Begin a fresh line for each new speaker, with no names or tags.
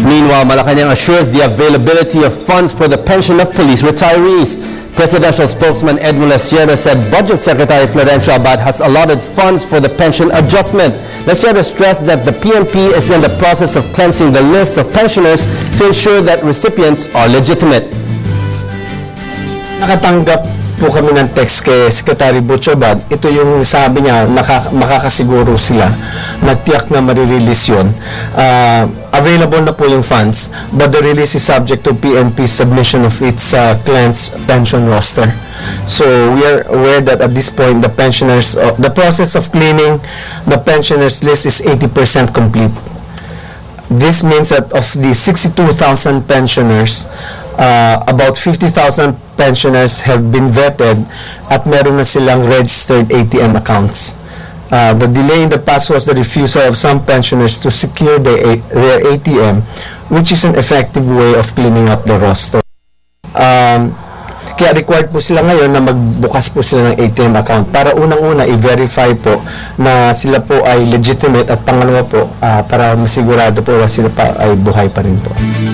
Meanwhile, Malacanang assures the availability of funds for the pension of police retirees. Presidential spokesman Edmund Sierra said Budget Secretary Florencio Abad has allotted funds for the pension adjustment. Sierra stressed that the PNP is in the process of cleansing the list of pensioners to ensure that recipients are legitimate.
Nakatanggap po kami ng text kay Secretary Butch Abad. Ito yung sabi niya, makakasiguro sila na tiyak na marirelease yun. Available na po yung funds, but the release is subject to PNP submission of its cleansed pension roster. So we are aware that at this point the pensioners, the process of cleaning the pensioners list is 80% complete. This means that of the 62,000 pensioners, about 50,000 pensioners have been vetted at meron na silang registered ATM accounts. The delay in the past was the refusal of some pensioners to secure their ATM, which is an effective way of cleaning up the roster. Kaya required po sila ngayon na magbukas po sila ng ATM account para unang-una i-verify po na sila po ay legitimate at pangalawa po para masigurado po na sila pa ay buhay pa rin po.